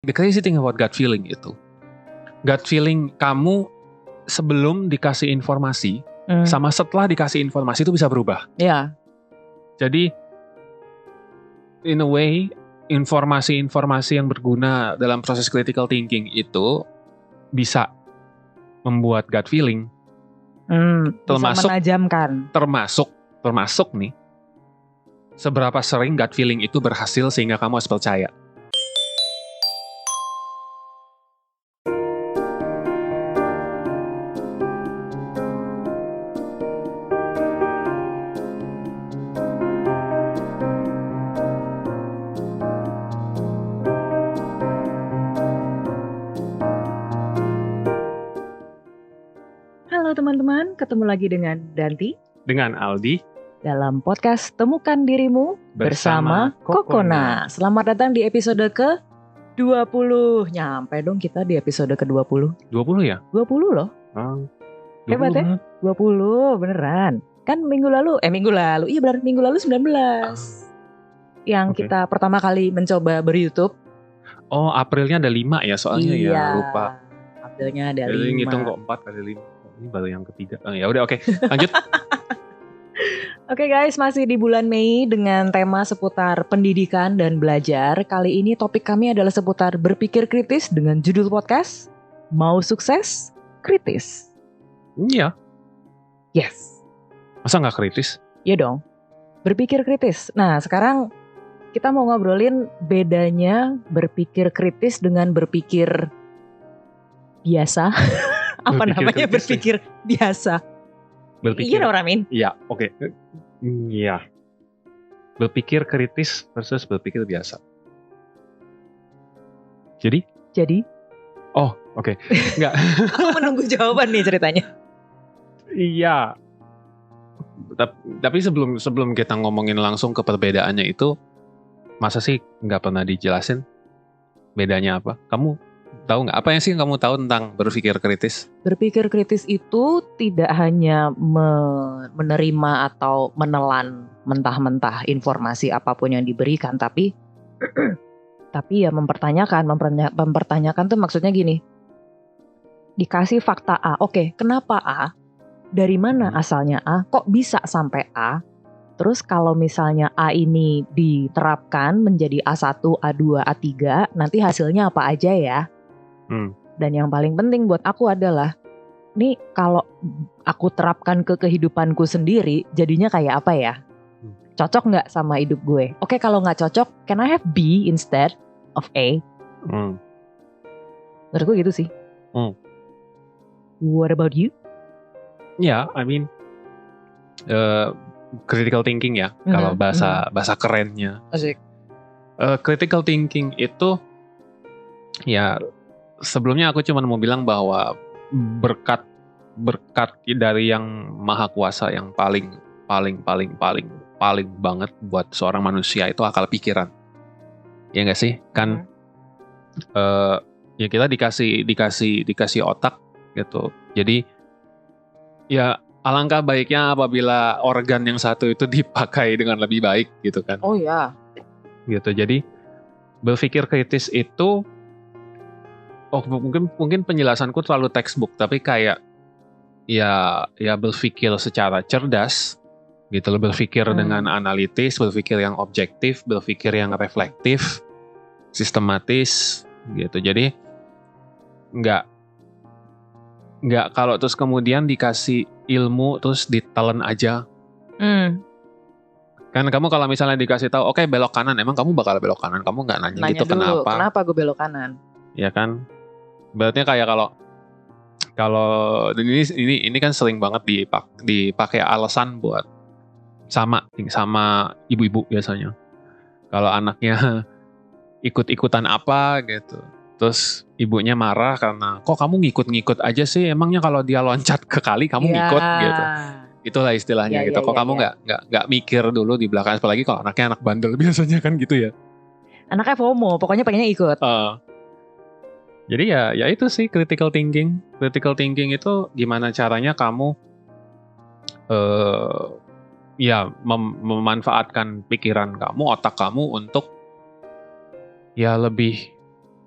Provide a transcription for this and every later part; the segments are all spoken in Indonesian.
The crazy thing about gut feeling itu, gut feeling kamu sebelum dikasih informasi sama setelah dikasih informasi itu bisa berubah. Ya. Jadi in a way informasi-informasi yang berguna dalam proses critical thinking itu bisa membuat gut feeling. Bisa menajamkan. Termasuk nih, seberapa sering gut feeling itu berhasil sehingga kamu harus percaya. Halo teman-teman, ketemu lagi dengan Danti. Dengan Aldi. Dalam podcast Temukan Dirimu bersama Kokona. Selamat datang di episode ke-20. Nyampe dong kita di episode ke-20. 20 ya? 20 loh. 20 hebat ya? 20 beneran. Kan minggu lalu. Iya benar, minggu lalu 19. Yang kita pertama kali mencoba ber-YouTube. Oh, Aprilnya ada 5 ya soalnya. Iya, ya, lupa. Aprilnya ada 5. Jadi ngitung kok 4 kali 5. Ini baru yang ketiga. Ya udah, oke. Lanjut. Oke guys, masih di bulan Mei dengan tema seputar pendidikan dan belajar. Kali ini topik kami adalah seputar berpikir kritis dengan judul podcast Mau Sukses Kritis. Iya. Yes. Masa nggak kritis? Iya dong. Berpikir kritis. Nah, sekarang kita mau ngobrolin bedanya berpikir kritis dengan berpikir biasa. Apa namanya berpikir biasa? Berpikir. Iya dong, Ramin. Iya, oke. Iya. Berpikir kritis versus berpikir biasa. Jadi? Oh, oke. Enggak. Aku menunggu jawaban nih ceritanya. Iya. Tapi sebelum kita ngomongin langsung ke perbedaannya itu, masa sih nggak pernah dijelasin bedanya apa? Kamu tahu nggak? Apa yang sih kamu tahu tentang berpikir kritis? Berpikir kritis itu tidak hanya menerima atau menelan mentah-mentah informasi apapun yang diberikan, tapi ya mempertanyakan tuh maksudnya gini. Dikasih fakta A, oke, kenapa A? Dari mana asalnya A? Kok bisa sampai A? Terus kalau misalnya A ini diterapkan menjadi A1, A2, A3, nanti hasilnya apa aja ya? Dan yang paling penting buat aku adalah, nih kalau aku terapkan ke kehidupanku sendiri, jadinya kayak apa ya? Cocok nggak sama hidup gue? Oke, kalau nggak cocok, can I have B instead of A? Menurut gue gitu sih. What about you? Ya, I mean, critical thinking ya, kalau bahasa kerennya. Asik. Critical thinking itu, ya sebelumnya aku cuma mau bilang bahwa berkat dari yang maha kuasa yang paling banget buat seorang manusia itu akal pikiran. Ya nggak sih? Kan ya kita dikasih otak gitu. Jadi ya alangkah baiknya apabila organ yang satu itu dipakai dengan lebih baik gitu kan. Oh ya. Gitu. Jadi berpikir kritis itu, mungkin penjelasanku terlalu textbook, tapi kayak ya berpikir secara cerdas gitu, berpikir dengan analitis, berpikir yang objektif, berpikir yang reflektif, sistematis gitu. Jadi nggak kalau terus kemudian dikasih ilmu terus ditelan aja. Kan kamu kalau misalnya dikasih tahu, oke, belok kanan, emang kamu bakal belok kanan, kamu nggak nanya gitu dulu, kenapa? Kenapa gue belok kanan? Ya kan? Berarti kayak kalau ini kan sering banget dipakai alasan buat sama ibu-ibu biasanya. Kalau anaknya ikut-ikutan apa gitu, terus ibunya marah karena kok kamu ngikut-ngikut aja sih, emangnya kalau dia loncat ke kali kamu ngikut gitu. Itulah istilahnya gitu. Kok kamu nggak mikir dulu di belakang, apalagi kalau anaknya anak bandel biasanya kan gitu ya. Anaknya FOMO, pokoknya pengennya ikut. Jadi ya itu sih critical thinking. Critical thinking itu gimana caranya kamu memanfaatkan pikiran kamu, otak kamu untuk ya lebih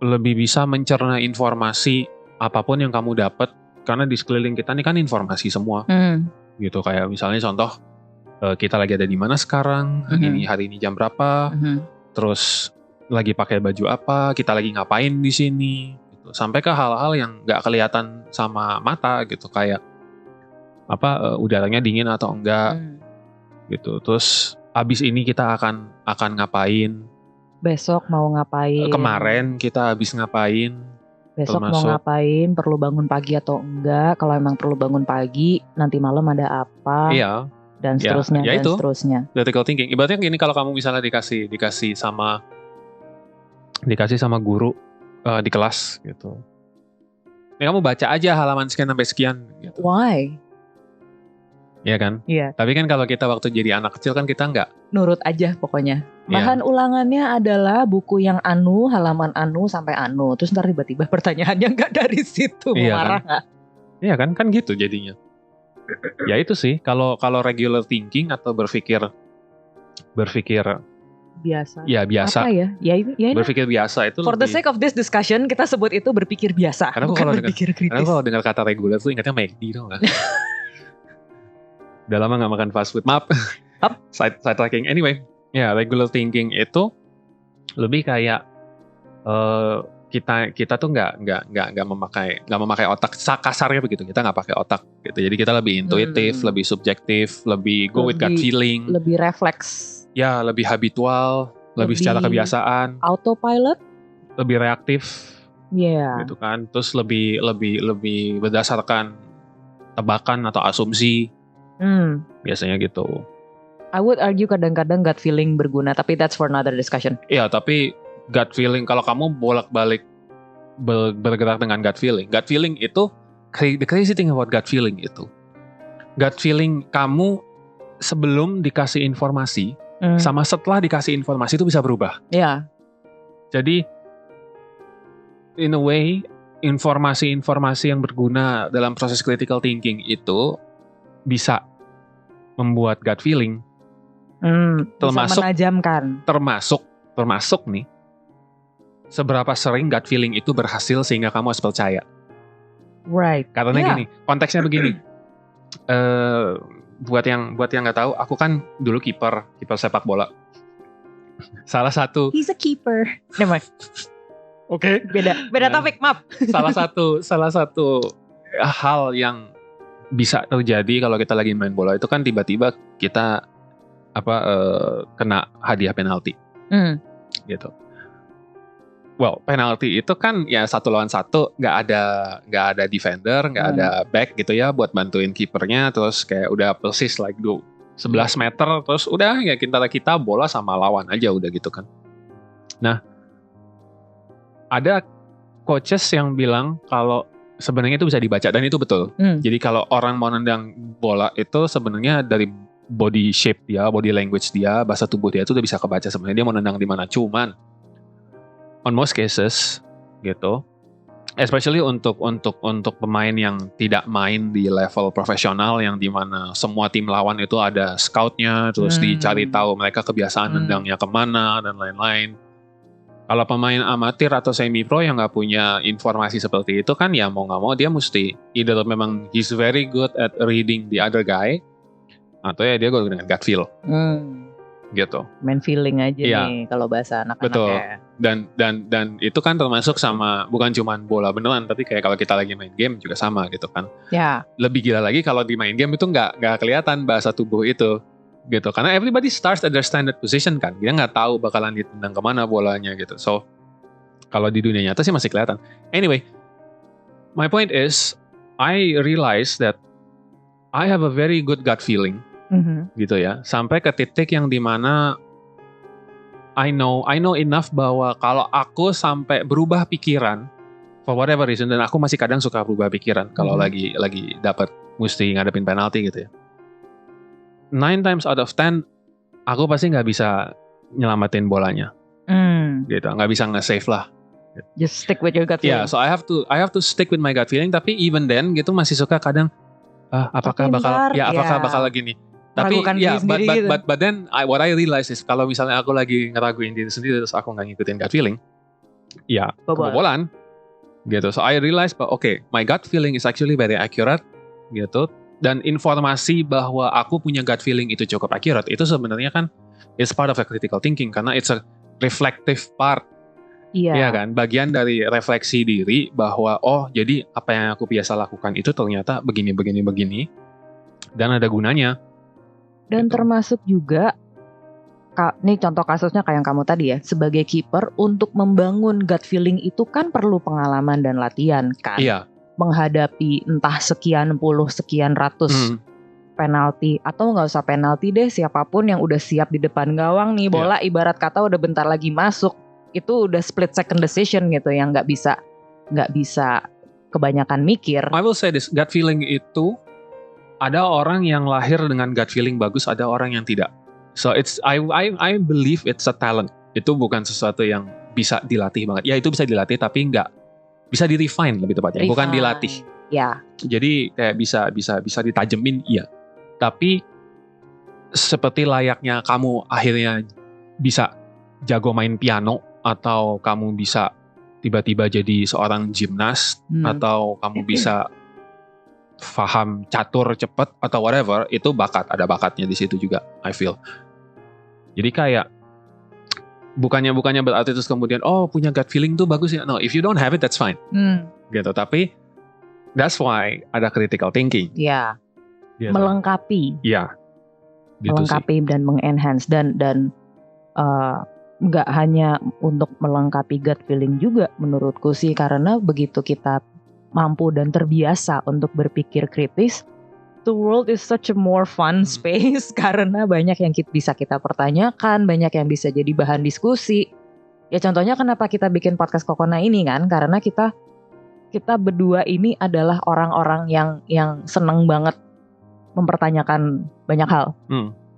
lebih bisa mencerna informasi apapun yang kamu dapat, karena di sekeliling kita ini kan informasi semua. Gitu, kayak misalnya contoh, kita lagi ada di mana sekarang, hari ini jam berapa, terus lagi pakai baju apa, kita lagi ngapain di sini, gitu. Sampai ke hal-hal yang nggak kelihatan sama mata gitu, kayak udaranya dingin atau enggak, gitu. Terus abis ini kita akan ngapain, besok mau ngapain, kemarin kita habis ngapain, besok mau termasuk ngapain, perlu bangun pagi atau enggak, kalau emang perlu bangun pagi, nanti malam ada apa, iya, dan seterusnya, ya dan itu. seterusnya. Critical thinking. Ibaratnya gini, kalau kamu misalnya dikasih sama guru di kelas gitu. Ya kamu baca aja halaman sekian sampai sekian gitu. Why? Iya kan? Iya. Tapi kan kalau kita waktu jadi anak kecil kan kita nggak. Nurut aja pokoknya. Bahan ulangannya adalah buku yang anu, halaman anu sampai anu. Terus ntar tiba-tiba pertanyaannya nggak dari situ. Mau marah nggak? Iya kan gitu jadinya. Ya itu sih, kalau regular thinking atau berpikir biasa. Ya biasa. Apa ya? Ya berpikir biasa itu. For the sake of this discussion, kita sebut itu berpikir biasa. Karena bukan berpikir kritis. Karena kalau dengar kata regular tuh ingatnya McD dong kan. Udah lama gak makan fast food. Maaf. Side tracking. Anyway, ya regular thinking itu lebih kayak kita tuh nggak memakai otak, kasarnya begitu. Kita nggak pakai otak gitu. Jadi kita lebih intuitif, lebih subjektif, lebih go with gut feeling, lebih refleks. Ya, lebih habitual, lebih secara kebiasaan. Autopilot, lebih reaktif. Iya. Gitu kan. Terus lebih berdasarkan tebakan atau asumsi. Biasanya gitu. I would argue kadang-kadang gut feeling berguna, tapi that's for another discussion. Iya, tapi gut feeling, kalau kamu bolak-balik bergerak dengan gut feeling itu, the crazy thing about gut feeling itu, gut feeling kamu sebelum dikasih informasi sama setelah dikasih informasi itu bisa berubah. Iya. Jadi in a way, informasi-informasi yang berguna dalam proses critical thinking itu bisa membuat gut feeling. Bisa menajamkan. Termasuk nih, seberapa sering gut feeling itu berhasil sehingga kamu harus percaya. Right. Karena gini, konteksnya begini. Buat yang nggak tahu, aku kan dulu kiper sepak bola. Salah satu. He's a keeper. Never. Oke. Beda topik, maaf. Salah satu hal yang bisa terjadi kalau kita lagi main bola itu kan tiba-tiba kita kena hadiah penalti. Gitu. Well, penalti itu kan ya 1 lawan 1, nggak ada defender, nggak ada back gitu ya buat bantuin kipernya, terus kayak udah persis like 11 meter, terus udah ya kita bola sama lawan aja udah gitu kan. Nah, ada coaches yang bilang kalau sebenarnya itu bisa dibaca, dan itu betul. Jadi kalau orang mau nendang bola itu sebenarnya dari body shape dia, body language dia, bahasa tubuh dia itu udah bisa kebaca sebenarnya dia mau nendang di mana. Cuman on most cases gitu, especially untuk pemain yang tidak main di level profesional, yang dimana semua tim lawan itu ada scoutnya, terus dicari tahu mereka kebiasaan nendangnya kemana dan lain-lain. Kalau pemain amatir atau semi pro yang nggak punya informasi seperti itu kan, ya mau nggak mau dia mesti either memang he's very good at reading the other guy, atau ya dia go dengan gut feel. Gitu. Main feeling aja nih kalau bahasa anak-anak. Betul. Ya. Dan itu kan termasuk sama, bukan cuma bola beneran, tapi kayak kalau kita lagi main game juga sama gitu kan. Ya. Lebih gila lagi kalau di main game itu nggak kelihatan bahasa tubuh itu gitu, karena everybody starts at their standard position kan, dia nggak tahu bakalan ditendang kemana bolanya gitu. So kalau di dunia nyata sih masih kelihatan. Anyway, my point is I realize that I have a very good gut feeling. Gitu ya, sampai ke titik yang dimana I know enough bahwa kalau aku sampai berubah pikiran for whatever reason, dan aku masih kadang suka berubah pikiran kalau lagi dapat mesti ngadepin penalti gitu ya, 9 times out of 10 aku pasti nggak bisa nyelamatin bolanya, gitu, nggak bisa nge-save lah. Just stick with your gut feeling. Yeah, so I have to stick with my gut feeling. Tapi even then gitu masih suka kadang apakah bakal gini. Tapi ya, but then what I realize is kalau misalnya aku lagi ngeraguin diri sendiri terus aku nggak ngikutin gut feeling, ya Bobol. kebobolan gitu. So I realized okay, my gut feeling is actually very accurate gitu. Dan informasi bahwa aku punya gut feeling itu cukup accurate itu sebenarnya kan it's part of a critical thinking karena it's a reflective part. Iya. Iya kan, bagian dari refleksi diri bahwa jadi apa yang aku biasa lakukan itu ternyata begini dan ada gunanya. Dan gitu. termasuk juga, nih contoh kasusnya kayak yang kamu tadi ya, sebagai kiper untuk membangun gut feeling itu kan perlu pengalaman dan latihan kan. Iya. Menghadapi entah sekian puluh, sekian ratus penalti atau nggak usah penalti deh, siapapun yang udah siap di depan gawang nih, bola ibarat kata udah bentar lagi masuk. Itu udah split second decision gitu yang nggak bisa kebanyakan mikir. I will say this, gut feeling itu ada orang yang lahir dengan gut feeling bagus, ada orang yang tidak. So I believe it's a talent. Itu bukan sesuatu yang bisa dilatih banget. Ya itu bisa dilatih tapi nggak bisa di-refine lebih tepatnya, bukan dilatih. Ya. Jadi kayak bisa ditajemin iya. Tapi seperti layaknya kamu akhirnya bisa jago main piano atau kamu bisa tiba-tiba jadi seorang gimnas atau kamu bisa paham catur cepet atau whatever, itu bakat, ada bakatnya di situ juga, I feel. Jadi kayak bukannya berarti terus kemudian punya gut feeling tuh bagus ya. No, if you don't have it that's fine. Gitu, tapi that's why ada critical thinking. Ya. Gitu. Melengkapi. Iya. Gitu melengkapi sih. Dan mengenhance dan nggak hanya untuk melengkapi gut feeling juga menurutku sih, karena begitu kita mampu dan terbiasa untuk berpikir kritis, the world is such a more fun space karena banyak yang bisa kita pertanyakan, banyak yang bisa jadi bahan diskusi. Ya contohnya kenapa kita bikin podcast Kokona ini kan, karena kita berdua ini adalah orang-orang yang seneng banget mempertanyakan banyak hal.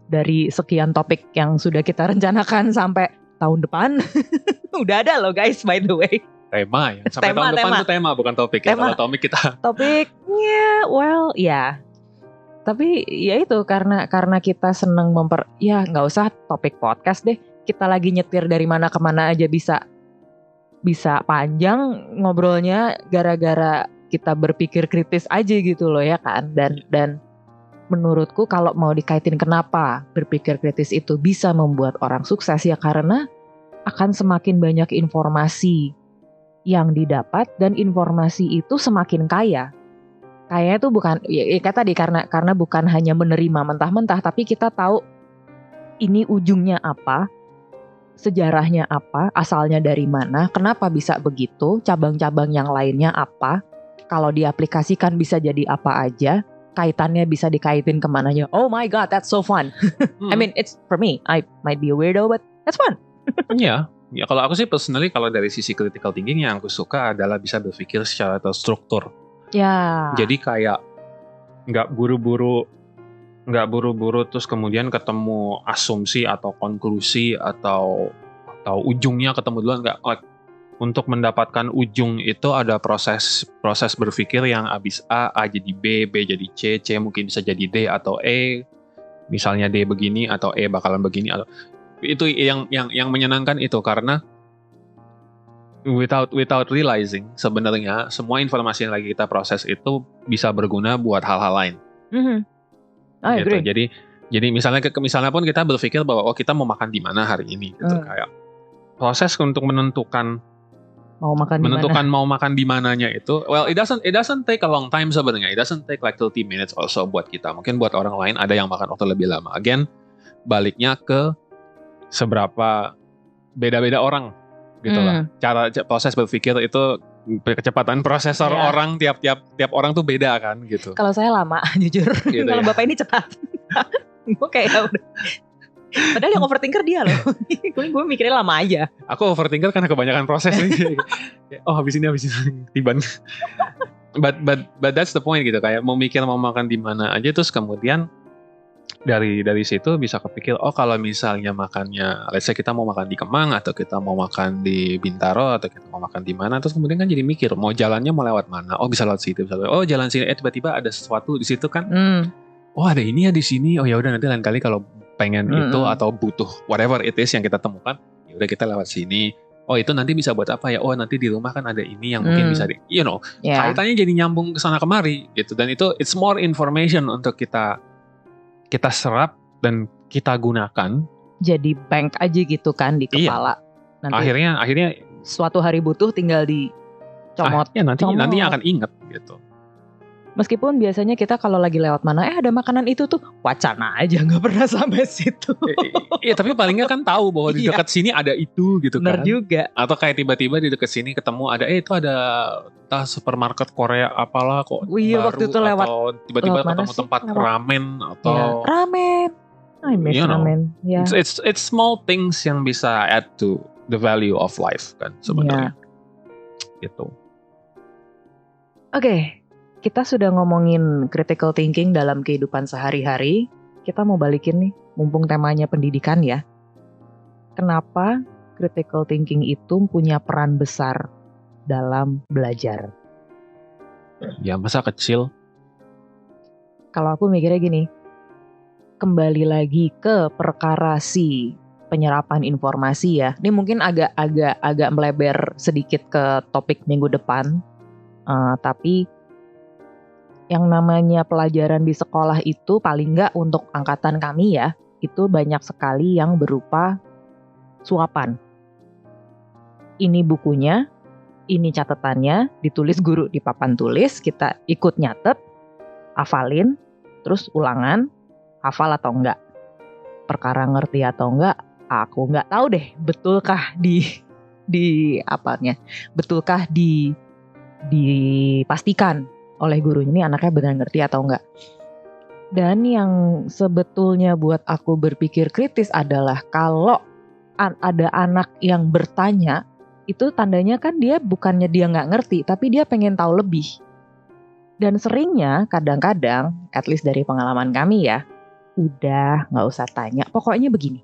Dari sekian topik yang sudah kita rencanakan sampai tahun depan. Udah ada loh guys, by the way. Tema ya. Sampai tahun depan itu tema, bukan topik ya. Kalau topik kita. Topiknya, Tapi ya itu karena kita seneng nggak usah topik podcast deh. Kita lagi nyetir dari mana kemana aja bisa panjang ngobrolnya gara-gara kita berpikir kritis aja gitu loh ya kan. Dan menurutku kalau mau dikaitin kenapa berpikir kritis itu bisa membuat orang sukses, ya karena akan semakin banyak informasi yang didapat dan informasi itu semakin kaya. Kayaknya itu bukan kayak tadi karena bukan hanya menerima mentah-mentah, tapi kita tahu ini ujungnya apa, sejarahnya apa, asalnya dari mana, kenapa bisa begitu, cabang-cabang yang lainnya apa, kalau diaplikasikan bisa jadi apa aja. Kaitannya bisa dikaitin kemananya. Oh my god, that's so fun. I mean, it's for me. I might be a weirdo, but that's fun. Iya. Ya kalau aku sih personally, kalau dari sisi critical thinking yang aku suka adalah bisa berpikir secara terstruktur. Ya. Jadi kayak nggak buru-buru terus kemudian ketemu asumsi atau konklusi atau ujungnya ketemu duluan, nggak. Untuk mendapatkan ujung itu ada proses berpikir yang abis A jadi B jadi C mungkin bisa jadi D atau E. Misalnya D begini atau E bakalan begini, atau itu yang menyenangkan itu karena without realizing sebenarnya semua informasi yang lagi kita proses itu bisa berguna buat hal-hal lain. I agree. Jadi misalnya pun kita berpikir bahwa kita mau makan di mana hari ini gitu, kayak proses untuk menentukan mau makan di mananya itu, well it doesn't take a long time sebenarnya. It doesn't take like 30 minutes also buat kita. Mungkin buat orang lain ada yang makan waktu lebih lama. Again, baliknya ke seberapa beda-beda orang gitu lah. Cara proses berpikir itu, kecepatan prosesor orang tiap orang tuh beda kan gitu. Kalau saya lama jujur. Gitu kalau Bapak ini cepat. Gue kayak udah. Padahal yang overthinker dia loh. Gue mikirnya lama aja. Aku overthinker karena kebanyakan proses. Habis ini tiban. But that's the point gitu, kayak mau mikir mau makan di mana aja, terus kemudian dari situ bisa kepikir kalau misalnya makannya, let's say kita mau makan di Kemang atau kita mau makan di Bintaro atau kita mau makan di mana, terus kemudian kan jadi mikir mau jalannya mau lewat mana, bisa lewat situ, jalan sini, tiba-tiba ada sesuatu di situ kan, ada ini ya di sini, ya udah nanti lain kali kalau pengen itu atau butuh whatever it is yang kita temukan, ya udah kita lewat sini. oh itu nanti bisa buat apa ya, oh nanti di rumah kan ada ini yang mungkin bisa Ya, kaitannya jadi nyambung ke sana kemari gitu. Dan itu it's more information untuk kita serap dan kita gunakan. jadi bank aja gitu kan di Iya. kepala. Nanti Akhirnya suatu hari butuh tinggal dicomot. ya nantinya akan inget gitu. Meskipun biasanya kita kalau lagi lewat mana, ada makanan itu tuh, wacana aja, nggak pernah sampai situ. Iya, tapi paling nggak kan tahu bahwa di Iya. dekat sini ada itu gitu Bener kan. juga. Atau kayak tiba-tiba di dekat sini ketemu ada itu ada entah supermarket Korea apalah kok Iya, baru, waktu itu lewat atau tiba-tiba mana ketemu sih? tempat Lewat. ramen atau Ya, ramen. I miss ramen. Ya. it's small things yang bisa add to the value of life kan sebenarnya. Gitu. Oke, kita sudah ngomongin critical thinking dalam kehidupan sehari-hari. Kita mau balikin nih, mumpung temanya pendidikan ya. Kenapa critical thinking itu punya peran besar dalam belajar? Ya masa kecil. Kalau aku mikirnya gini, kembali lagi ke perkara si penyerapan informasi ya. Ini mungkin agak melebar sedikit ke topik minggu depan. Tapi yang namanya pelajaran di sekolah itu paling nggak untuk angkatan kami ya, itu banyak sekali yang berupa suapan. Ini bukunya, ini catatannya, ditulis guru di papan tulis, kita ikut nyatet, hafalin, terus ulangan, hafal atau enggak. Perkara ngerti atau enggak, aku nggak tahu deh, betulkah betulkah dipastikan oleh gurunya ini anaknya benar ngerti atau enggak. Dan yang sebetulnya buat aku berpikir kritis adalah kalau ada anak yang bertanya, itu tandanya kan dia bukannya dia nggak ngerti, tapi dia pengen tahu lebih. Dan seringnya kadang-kadang, at least dari pengalaman kami ya, udah nggak usah tanya, pokoknya begini.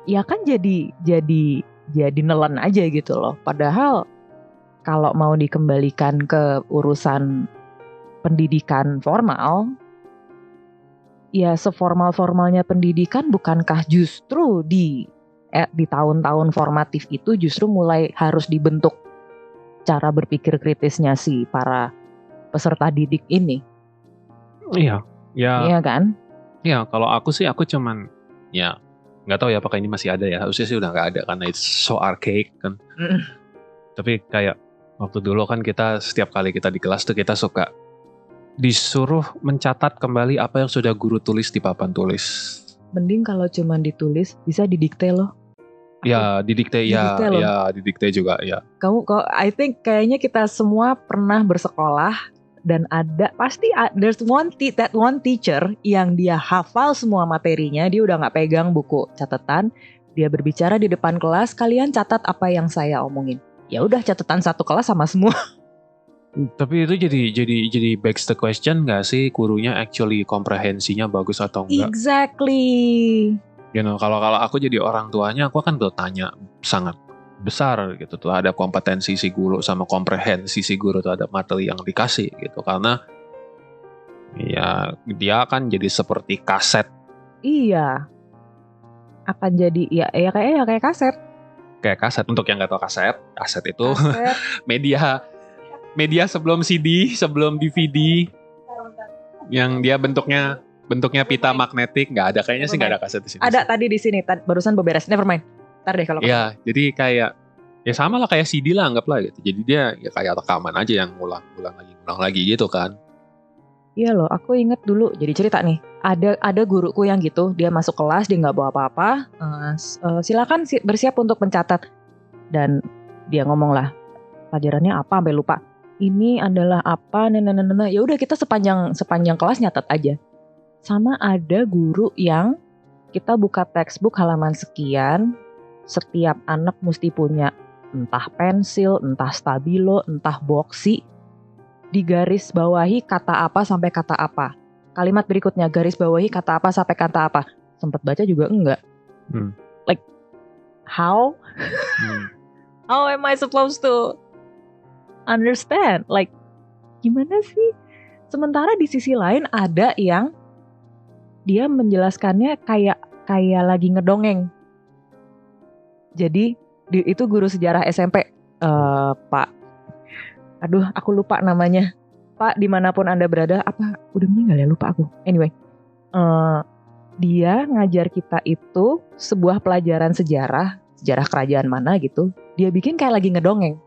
Ya kan jadi nelen aja gitu loh. Padahal kalau mau dikembalikan ke urusan pendidikan formal, ya seformal-formalnya pendidikan bukankah justru di tahun-tahun formatif itu justru mulai harus dibentuk cara berpikir kritisnya si para peserta didik ini? Iya. Iya kan? Ya kalau aku sih aku cuman ya nggak tahu ya apakah ini masih ada ya. Harusnya sih udah nggak ada karena it's so archaic kan. Tapi kayak waktu dulu kan kita setiap kali kita di kelas tuh kita suka disuruh mencatat kembali apa yang sudah guru tulis di papan tulis. Mending kalau cuma ditulis bisa didikte loh. Ya didikte didikte juga ya. I think kayaknya kita semua pernah bersekolah dan there's one teacher yang dia hafal semua materinya, dia udah nggak pegang buku catatan, dia berbicara di depan kelas, kalian catat apa yang saya omongin. Ya udah catatan satu kelas sama semua. Tapi itu jadi begs the question nggak sih gurunya actually komprehensinya bagus atau enggak? Exactly. Kalau aku jadi orang tuanya aku akan bertanya sangat besar gitu tuh ada kompetensi si guru sama komprehensi si guru terhadap materi yang dikasih gitu karena ya dia akan jadi seperti kaset. Iya. Akan jadi kayak kaset. Kayak kaset untuk yang nggak tahu kaset itu media sebelum CD, sebelum DVD yang dia bentuknya pita magnetik, nggak ada kayaknya sih nggak ada kaset di sini. Ada tadi di sini barusan beberes, never mind. Ntar deh kalau. Iya, jadi kayak ya sama lah kayak CD lah anggaplah gitu. Jadi dia ya kayak rekaman aja yang ulang lagi gitu kan. Iya loh, aku inget dulu jadi cerita nih. Ada guruku yang gitu, dia masuk kelas dia nggak bawa apa-apa. Silakan bersiap untuk mencatat. Dan dia ngomong lah, pelajarannya apa sampai lupa. Ini adalah apa, ya udah kita sepanjang kelas nyatat aja. Sama ada guru yang kita buka textbook halaman sekian, setiap anak mesti punya entah pensil, entah stabilo, entah boksi, digaris bawahi kata apa sampai kata apa. Kalimat berikutnya garis bawahi kata apa sampai kata apa. Sempat baca juga enggak. Like how? How am I supposed to understand? Like gimana sih? Sementara di sisi lain ada yang dia menjelaskannya kayak lagi ngedongeng. Jadi Itu guru sejarah SMP, Pak. Aduh, aku lupa namanya. Pak, dimanapun Anda berada, apa udah meninggal ya? Lupa aku. Anyway, dia ngajar kita itu sebuah pelajaran sejarah kerajaan mana gitu. Dia bikin kayak lagi ngedongeng.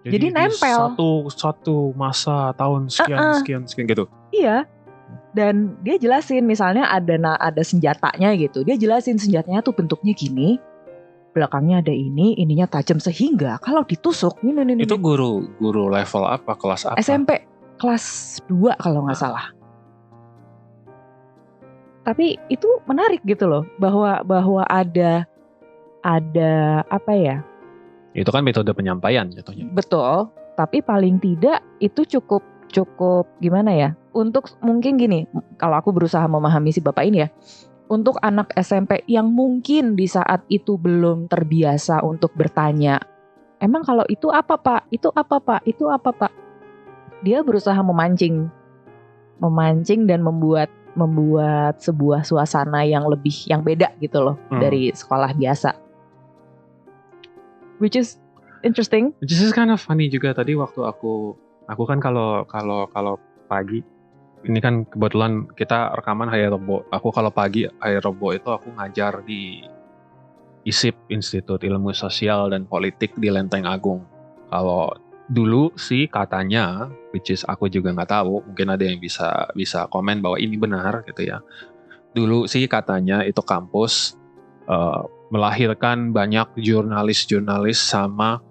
Jadi nempel. Satu masa tahun sekian gitu. Iya. Dan dia jelasin misalnya ada senjatanya gitu. Dia jelasin senjatanya tuh bentuknya gini. Belakangnya ada ininya tajam sehingga kalau ditusuk ini. Itu guru level apa? Kelas apa? SMP kelas 2 kalau nggak salah. Tapi itu menarik gitu loh, bahwa ada apa ya? Itu kan metode penyampaian jatuhnya. Betul, tapi paling tidak itu cukup gimana ya? Untuk mungkin gini, kalau aku berusaha memahami si bapak ini ya, untuk anak SMP yang mungkin di saat itu belum terbiasa untuk bertanya, emang kalau itu apa Pak? Itu apa Pak? Itu apa Pak? Dia berusaha memancing dan membuat sebuah suasana yang beda gitu loh dari sekolah biasa. Which is interesting. Which is kind of funny juga tadi waktu aku kan kalau pagi ini kan kebetulan kita rekaman hari Rebo. Aku kalau pagi hari Rebo itu aku ngajar di ISIP, Institut Ilmu Sosial dan Politik di Lenteng Agung. Kalau dulu sih katanya, which is aku juga nggak tahu, mungkin ada yang bisa komen bahwa ini benar gitu ya. Dulu sih katanya itu kampus melahirkan banyak jurnalis sama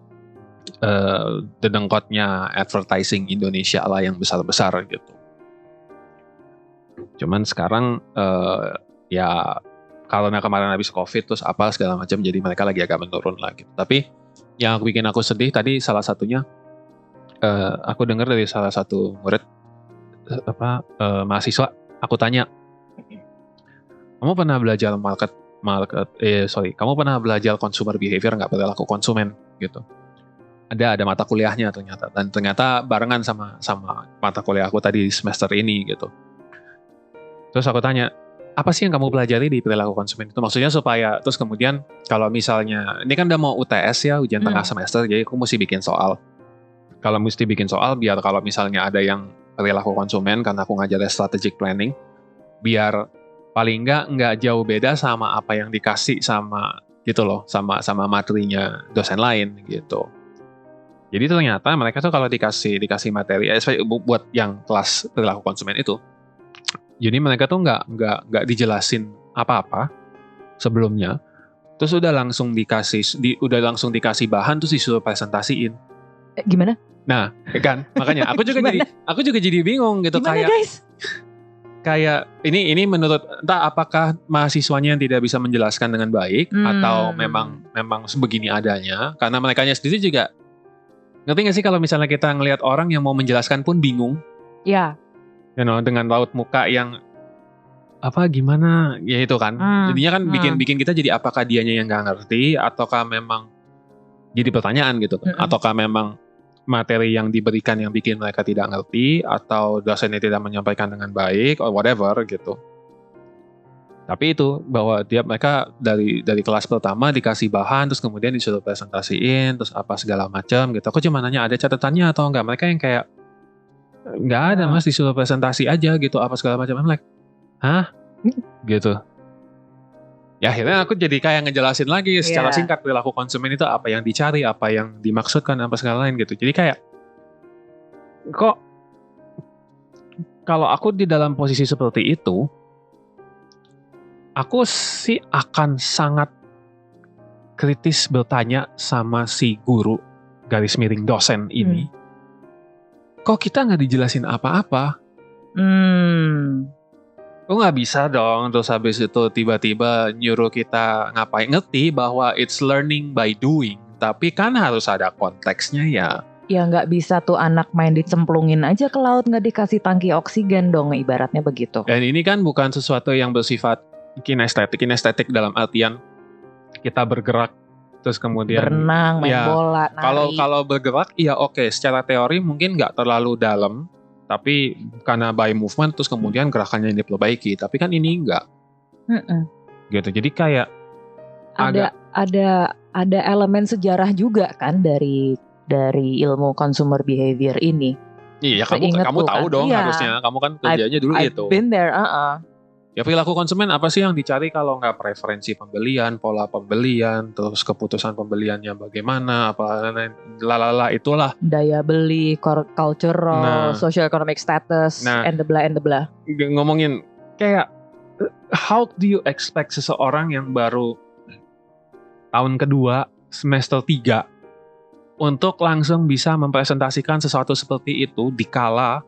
dedengkotnya advertising Indonesia lah yang besar-besar gitu. Cuman sekarang ya karena kemarin habis COVID terus apa segala macam, jadi mereka lagi agak menurun lah gitu. Tapi yang bikin aku sedih tadi salah satunya aku dengar dari salah satu murid mahasiswa, aku tanya, kamu pernah belajar kamu pernah belajar consumer behavior nggak, perilaku konsumen gitu? Ada mata kuliahnya ternyata, dan ternyata barengan sama mata kuliah aku tadi semester ini gitu. Terus aku tanya, apa sih yang kamu pelajari di perilaku konsumen itu? Maksudnya supaya, terus kemudian kalau misalnya, ini kan udah mau UTS ya, ujian tengah semester, jadi aku mesti bikin soal. Kalau mesti bikin soal, biar kalau misalnya ada yang perilaku konsumen, karena aku ngajarnya strategic planning, biar paling nggak jauh beda sama apa yang dikasih sama gitu loh, sama materinya dosen lain gitu. Jadi ternyata mereka tuh kalau dikasih materi, buat yang kelas perilaku konsumen itu, jadi mereka tuh nggak dijelasin apa-apa sebelumnya, terus udah langsung dikasih bahan terus disuruh presentasiin. Gimana? Nah, kan makanya aku juga jadi bingung gitu. Gimana, guys? Kayak ini menurut entah apakah mahasiswanya yang tidak bisa menjelaskan dengan baik atau memang sebegini adanya, karena merekanya sendiri juga ngerti nggak sih kalau misalnya kita ngelihat orang yang mau menjelaskan pun bingung. Ya. Dengan raut muka yang apa gimana ya itu kan. Jadinya kan bikin kita jadi apakah dianya yang nggak ngerti ataukah memang jadi pertanyaan gitu kan. Ataukah memang materi yang diberikan yang bikin mereka tidak ngerti atau dosennya tidak menyampaikan dengan baik or whatever gitu. Tapi itu bahwa mereka dari kelas pertama dikasih bahan terus kemudian disuruh presentasiin terus apa segala macam gitu. Aku cuma nanya ada catatannya atau enggak. Mereka yang kayak nggak ada mas, disuruh presentasi aja gitu apa segala macam. I'm like, hah? Gitu. Ya akhirnya aku jadi kayak ngejelasin lagi secara singkat perilaku konsumen itu apa yang dicari, apa yang dimaksudkan, apa segala lain gitu. Jadi kayak kok kalau aku di dalam posisi seperti itu, aku sih akan sangat kritis bertanya sama si guru garis miring dosen ini. Kok kita nggak dijelasin apa-apa? Kok nggak bisa dong terus habis itu tiba-tiba nyuruh kita ngapain, ngerti bahwa it's learning by doing, tapi kan harus ada konteksnya ya. Ya nggak bisa tuh anak main dicemplungin aja ke laut nggak dikasih tangki oksigen dong, ibaratnya begitu. Dan ini kan bukan sesuatu yang bersifat kinestetik dalam artian kita bergerak terus kemudian berenang, main bola, nari. Kalau bergerak ya oke, secara teori mungkin nggak terlalu dalam. Tapi karena by movement terus kemudian gerakannya diperbaiki. Tapi kan ini enggak. Gitu. Jadi kayak ada elemen sejarah juga kan dari ilmu consumer behavior ini. Iya, kamu tahu kan? dong Iya. harusnya. Kamu kan kerjanya dulu itu. I've been there, Ya perilaku konsumen apa sih yang dicari kalau nggak preferensi pembelian, pola pembelian, terus keputusan pembeliannya bagaimana, apa lalala itulah. Daya beli, cultural, social economic status, and the blah. Ngomongin kayak how do you expect seseorang yang baru tahun kedua semester 3 untuk langsung bisa mempresentasikan sesuatu seperti itu dikala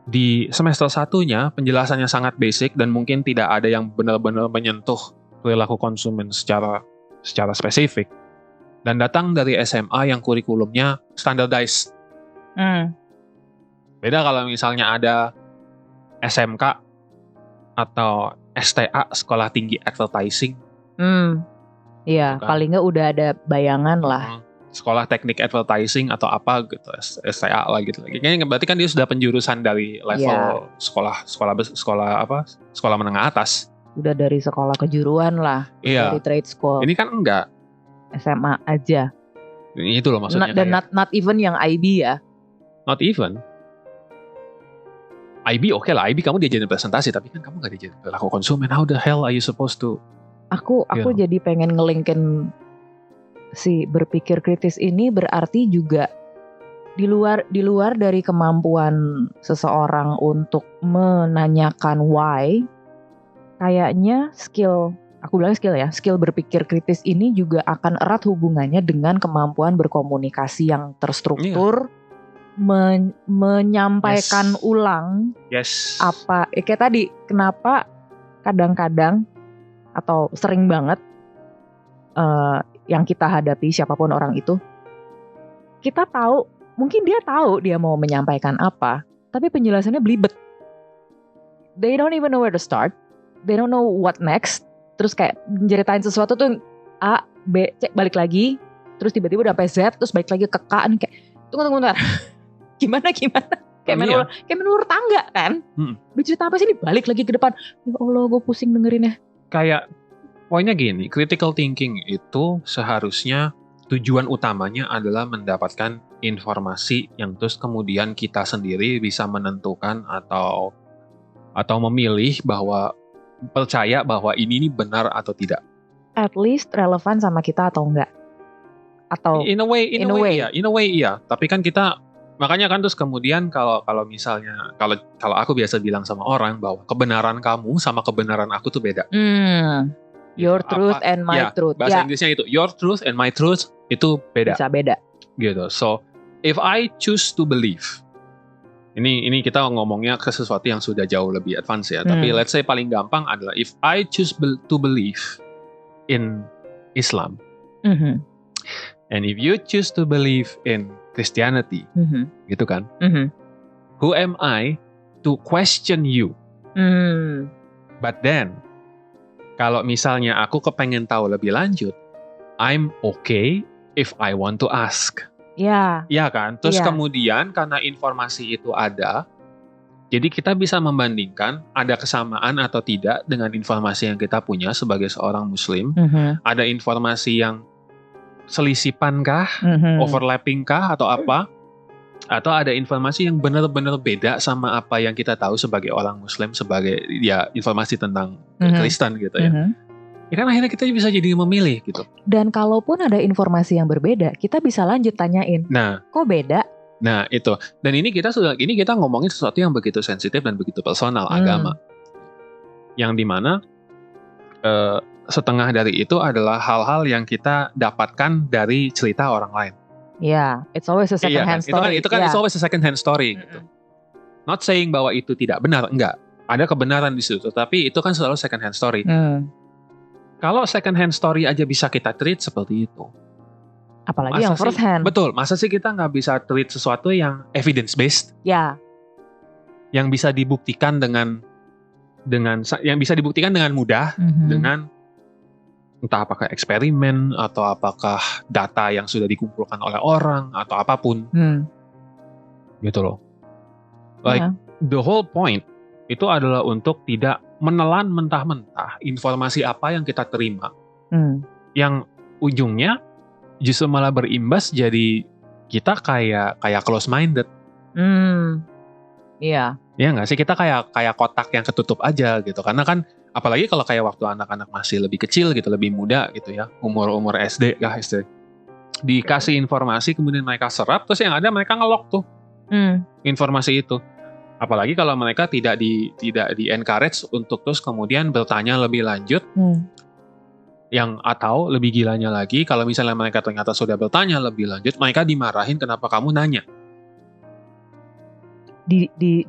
di semester 1-nya penjelasannya sangat basic dan mungkin tidak ada yang benar-benar menyentuh perilaku konsumen secara spesifik, dan datang dari SMA yang kurikulumnya standardized. Beda kalau misalnya ada SMK atau STA, Sekolah Tinggi Advertising. Iya, paling nggak udah ada bayangan lah. Sekolah Teknik Advertising atau apa gitu, STA lah gitu. Kayaknya berarti kan dia sudah penjurusan dari level sekolah menengah atas. Udah dari sekolah kejuruan lah, dari trade school. Ini kan enggak. SMA aja. Itu loh maksudnya. Dan not even yang IB ya. Not even. IB oke lah, IB kamu diajarin presentasi, tapi kan kamu gak diajarin perilaku konsumen. How the hell are you supposed to? Aku jadi pengen ngelinkin si berpikir kritis ini berarti juga di luar dari kemampuan seseorang untuk menanyakan why, kayaknya skill berpikir kritis ini juga akan erat hubungannya dengan kemampuan berkomunikasi yang terstruktur, menyampaikan ulang apa kayak tadi, kenapa kadang-kadang atau sering banget yang kita hadapi, siapapun orang itu, kita tahu, mungkin dia tahu dia mau menyampaikan apa, tapi penjelasannya belibet. They don't even know where to start, they don't know what next. Terus kayak menceritain sesuatu tuh A, B, C, balik lagi, terus tiba-tiba udah sampai Z, terus balik lagi ke K, nih kayak tunggu bentar. gimana? Kayak main ulur tangga kan? Udah cerita apa sih, ini balik lagi ke depan. Ya Allah, gue pusing dengerinnya. Kayak poinnya gini, critical thinking itu seharusnya tujuan utamanya adalah mendapatkan informasi yang terus kemudian kita sendiri bisa menentukan atau memilih bahwa percaya bahwa ini benar atau tidak. At least relevan sama kita atau enggak. Atau in a way iya. Tapi kan kita makanya kan terus kemudian kalau misalnya kalau aku biasa bilang sama orang bahwa kebenaran kamu sama kebenaran aku tuh beda. Your truth and my truth. Bahasa Inggrisnya itu your truth and my truth itu beda. Bisa beda. Gitu. So if I choose to believe, ini kita ngomongnya ke sesuatu yang sudah jauh lebih advance ya. Tapi let's say paling gampang adalah if I choose to believe in Islam, and if you choose to believe in Christianity, gitu kan? Who am I to question you? But then kalau misalnya aku kepengen tahu lebih lanjut, I'm okay if I want to ask. Iya kan? Terus kemudian karena informasi itu ada, jadi kita bisa membandingkan ada kesamaan atau tidak dengan informasi yang kita punya sebagai seorang muslim. Ada informasi yang selisipan kah, overlapping kah atau apa? Atau ada informasi yang benar-benar beda sama apa yang kita tahu sebagai orang muslim, sebagai informasi tentang Kristen gitu ya. Ya kan akhirnya kita bisa jadi memilih gitu. Dan kalaupun ada informasi yang berbeda, kita bisa lanjut tanyain. Nah, kok beda? Nah itu. Dan ini kita ngomongin sesuatu yang begitu sensitif dan begitu personal, agama. Yang dimana setengah dari itu adalah hal-hal yang kita dapatkan dari cerita orang lain. It's always a second hand story. Itu kan it's always a second hand story gitu. Not saying bahwa itu tidak benar, enggak. Ada kebenaran di situ, tapi itu kan selalu second hand story. Kalau second hand story aja bisa kita treat seperti itu, apalagi yang first hand. Betul, masa sih kita nggak bisa treat sesuatu yang evidence based? Yang bisa dibuktikan dengan mudah, dengan entah apakah eksperimen atau apakah data yang sudah dikumpulkan oleh orang atau apapun, gitu loh. The whole point itu adalah untuk tidak menelan mentah-mentah informasi apa yang kita terima yang ujungnya justru malah berimbas jadi kita kayak close minded. Iya. Ya nggak sih, kita kayak kotak yang ketutup aja gitu. Karena kan apalagi kalau kayak waktu anak-anak masih lebih kecil gitu, lebih muda gitu ya, umur SD kah SD. Dikasih informasi kemudian mereka serap, terus yang ada mereka ngelok tuh informasi itu. Apalagi kalau mereka tidak di encourage untuk terus kemudian bertanya lebih lanjut. Yang atau lebih gilanya lagi, kalau misalnya mereka ternyata sudah bertanya lebih lanjut, mereka dimarahin kenapa kamu nanya.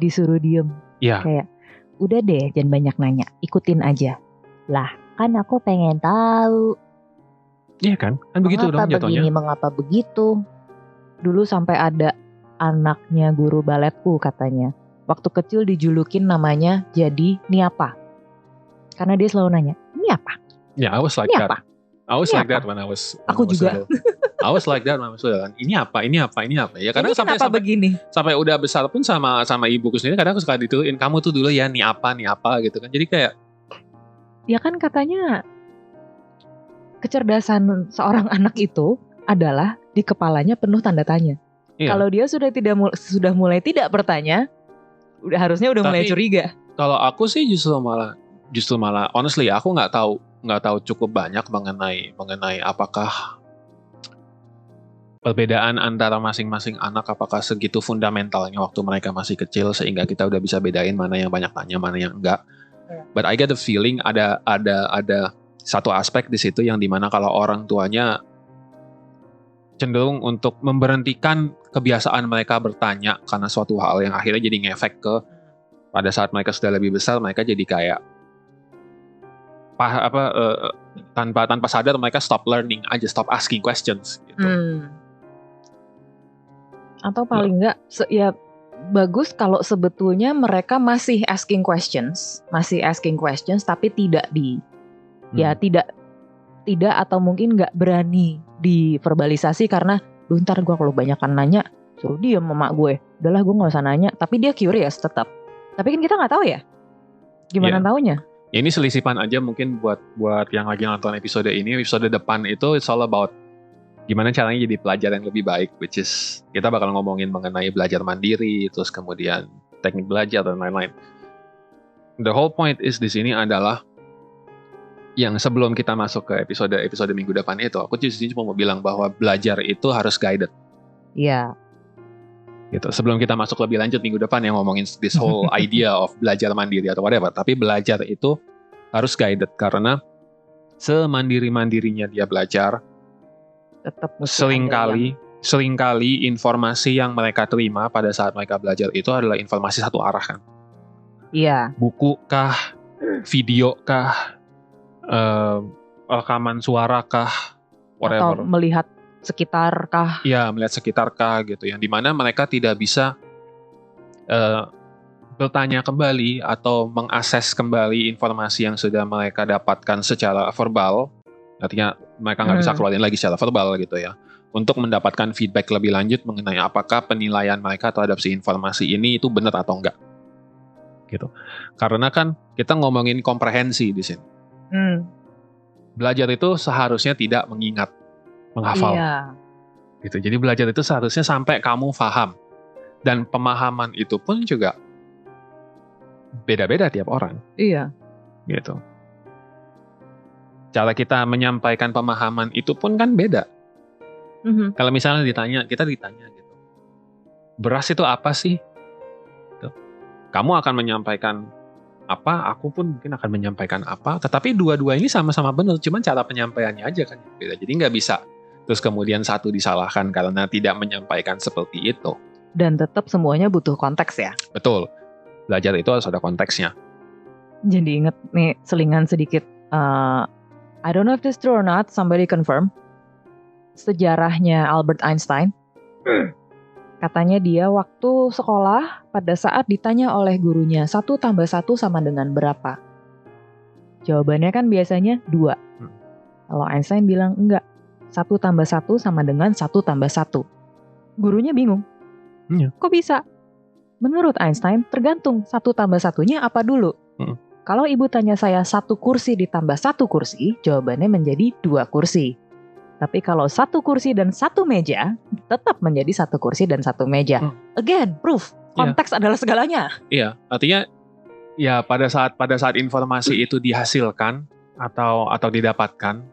Disuruh diem. Iya. Kayak udah deh jangan banyak nanya, ikutin aja. Lah kan aku pengen tahu. Iya kan begitu dong jatuhnya. Mengapa begitu? Dulu sampai ada anaknya guru baletku katanya. Waktu kecil dijulukin namanya jadi ini apa? Karena dia selalu nanya, ini apa? Ya, I was like ini that. Apa? I was ini like apa? that when I was. Aku juga. I was like that when I was little. Ini apa? Ya kadang ini sampai begini. Sampai udah besar pun sama ibuku sendiri kadang aku suka dituin kamu tuh dulu ya nih apa gitu kan. Jadi kayak ya kan katanya kecerdasan seorang anak itu adalah di kepalanya penuh tanda tanya. Iya. Kalau dia sudah mulai tidak bertanya, harusnya udah mulai curiga. Kalau aku sih justru malah honestly aku nggak tahu cukup banyak mengenai apakah perbedaan antara masing-masing anak apakah segitu fundamentalnya waktu mereka masih kecil sehingga kita udah bisa bedain mana yang banyak tanya mana yang enggak. But I get the feeling ada satu aspek di situ yang dimana kalau orang tuanya cenderung untuk memberhentikan kebiasaan mereka bertanya karena suatu hal yang akhirnya jadi ngefek ke pada saat mereka sudah lebih besar mereka jadi kayak tanpa sadar mereka stop learning aja, stop asking questions gitu. Atau paling enggak ya bagus kalau sebetulnya mereka masih asking questions tapi tidak tidak atau mungkin nggak berani diverbalisasi karena ntar gue kalau banyakan nanya suruh diem sama gue, udahlah gue nggak usah nanya, tapi dia curious tetap. Tapi kan kita nggak tahu ya gimana taunya. Ya, ini selisipan aja mungkin buat yang lagi nonton episode ini. Episode depan itu it's all about gimana caranya jadi pelajar yang lebih baik, which is kita bakal ngomongin mengenai belajar mandiri, terus kemudian teknik belajar dan lain-lain. The whole point is di sini adalah yang sebelum kita masuk ke episode minggu depan itu, aku justru cuma mau bilang bahwa belajar itu harus guided. Iya. Gitu. Sebelum kita masuk lebih lanjut minggu depan yang ngomongin this whole idea of belajar mandiri atau whatever, tapi belajar itu harus guided karena semandiri-mandirinya dia belajar, tetap seringkali informasi yang mereka terima pada saat mereka belajar itu adalah informasi satu arah kan. Iya. Buku kah, video kah, rekaman suara kah, whatever. Atau melihat sekitar kah? Iya, melihat sekitar kah gitu. Yang dimana mereka tidak bisa bertanya kembali atau mengakses kembali informasi yang sudah mereka dapatkan secara verbal. Artinya mereka nggak bisa keluarin lagi secara verbal gitu ya. Untuk mendapatkan feedback lebih lanjut mengenai apakah penilaian mereka terhadap si informasi ini itu benar atau enggak. Gitu. Karena kan kita ngomongin komprehensi di sini. Belajar itu seharusnya tidak mengingat, menghafal. Iya. Gitu. Jadi belajar itu seharusnya sampai kamu paham. Dan pemahaman itu pun juga beda-beda tiap orang. Iya. Gitu. Cara kita menyampaikan pemahaman itu pun kan beda. Kalau misalnya kita ditanya gitu, beras itu apa sih? Gitu. Kamu akan menyampaikan apa, aku pun mungkin akan menyampaikan apa, tetapi dua-dua ini sama-sama benar, cuman cara penyampaiannya aja kan beda. Jadi nggak bisa terus kemudian satu disalahkan karena tidak menyampaikan seperti itu. Dan tetap semuanya butuh konteks ya. Betul, belajar itu harus ada konteksnya. Jadi inget nih selingan sedikit, I don't know if this true or not, somebody confirm. Sejarahnya Albert Einstein, katanya dia waktu sekolah pada saat ditanya oleh gurunya 1 tambah 1 sama dengan berapa? Jawabannya kan biasanya 2. Kalau Einstein bilang enggak, 1 tambah 1 sama dengan 1 tambah 1. Gurunya bingung. Kok bisa? Menurut Einstein tergantung 1 tambah 1-nya apa dulu. Kalau ibu tanya saya 1 kursi ditambah 1 kursi, jawabannya menjadi 2 kursi. Tapi kalau 1 kursi dan 1 meja, tetap menjadi 1 kursi dan 1 meja. Again, proof. Konteks adalah segalanya. Iya, artinya ya pada saat informasi itu dihasilkan atau didapatkan,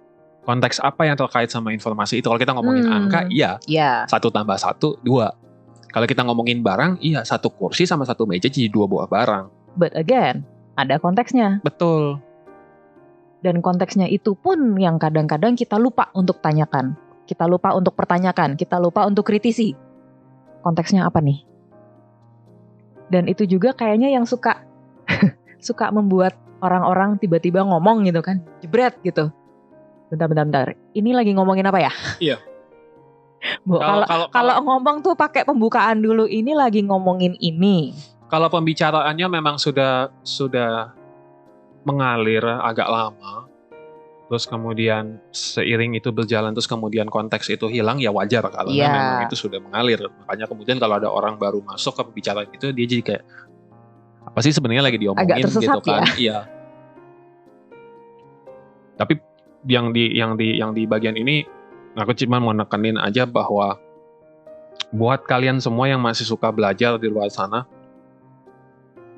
konteks apa yang terkait sama informasi itu. Kalau kita ngomongin angka, iya. 1 tambah 1, 2. Kalau kita ngomongin barang, iya 1 kursi sama 1 meja jadi 2 buah barang. But again, ada konteksnya. Betul. Dan konteksnya itu pun yang kadang-kadang kita lupa untuk tanyakan. Kita lupa untuk pertanyakan. Kita lupa untuk kritisi. Konteksnya apa nih? Dan itu juga kayaknya yang suka membuat orang-orang tiba-tiba ngomong gitu kan. Jebret gitu. Bentar. Ini lagi ngomongin apa ya? Iya. Kalau ngomong tuh pakai pembukaan dulu. Ini lagi ngomongin ini. Kalau pembicaraannya memang sudah mengalir agak lama, terus kemudian seiring itu berjalan, terus kemudian konteks itu hilang, ya wajar kalau memang itu sudah mengalir. Makanya kemudian kalau ada orang baru masuk ke pembicaraan itu, dia jadi kayak, apa sih sebenarnya lagi diomongin agak tersesat, gitu kan? Ya? Iya. Tapi yang di bagian ini, aku cuma mau nekenin aja bahwa buat kalian semua yang masih suka belajar di luar sana,